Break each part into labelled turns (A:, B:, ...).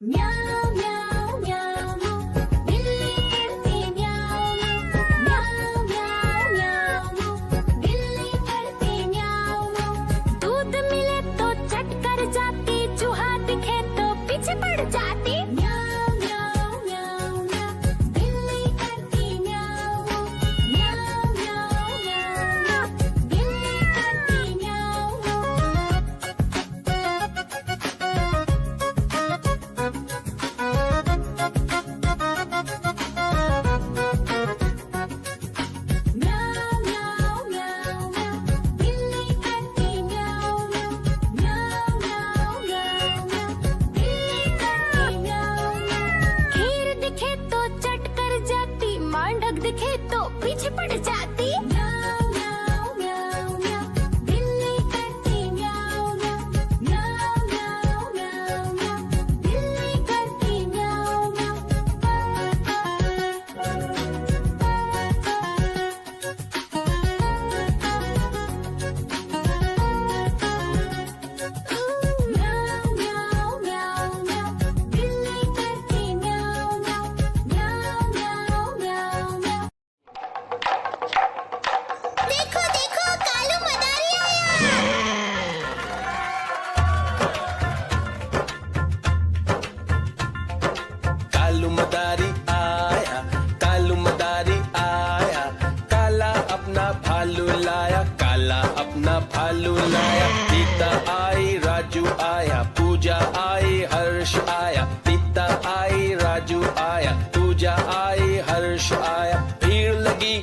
A: म्याऊं म्याऊं म्याऊं बिल्ली करती म्याऊं म्याऊं म्याऊं म्याऊं बिल्ली करती म्याऊं। दूध मिले तो चट कर जाती, चूहा दिखे तो पीछे पड़ जाती। म्याऊं म्याऊं म्याऊं म्याऊं बिल्ली करती म्याऊं म्याऊं म्याऊं म्याऊं बिल्ली करती म्याऊं। म्याऊं म्याऊं म्याऊं म्याऊं बिल्ली करती म्याऊं म्याऊं म्याऊं म्याऊं म्याऊं बिल्ली करती म्याऊं। खीर दिखे तो चट कर जाती, मांडक दिखे तो पीछे पड़ जाती। म्याऊं म्याऊं म्याऊं म्याऊं बिल्ली करती म्याऊं म्याऊं म्याऊं म्याऊं म्याऊं बिल्ली करती म्याऊं म्याऊं। म्याऊं म्याऊं म्याऊं म्याऊं बिल्ली करती म्याऊं म्याऊं म्याऊं म्याऊं म्याऊं म्याऊं। देखो देखो कालू मदारी आया।
B: कालू मदारी आया, कालू मदारी आया, काला अपना भालू लाया, काला अपना भालू लाया। सीता आई, राजू आया, पूजा आई, हर्ष आया। सीता आई, राजू आया, पूजा आई, हर्ष आया। भीड़ लगी,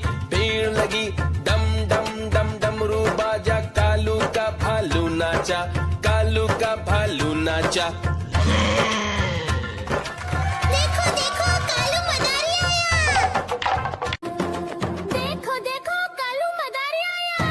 B: डम डम डम डमरू बाजा, कालू का भालू नाचा, कालू का भालू नाचा।
A: देखो देखो कालू मदारी आया। देखो देखो कालू मदारी आया।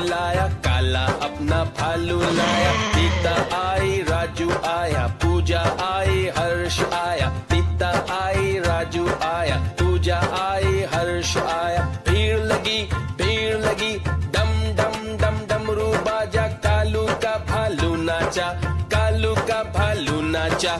B: लाया, काला अपना भालू लाया। सीता आई, राजू आया, पूजा आई, हर्ष आया। सीता आई, राजू आया, पूजा आई, हर्ष आया। भीड़ लगी, डम डम डम डमरू बाजा। कालू का भालू नाचा, कालू का भालू नाचा।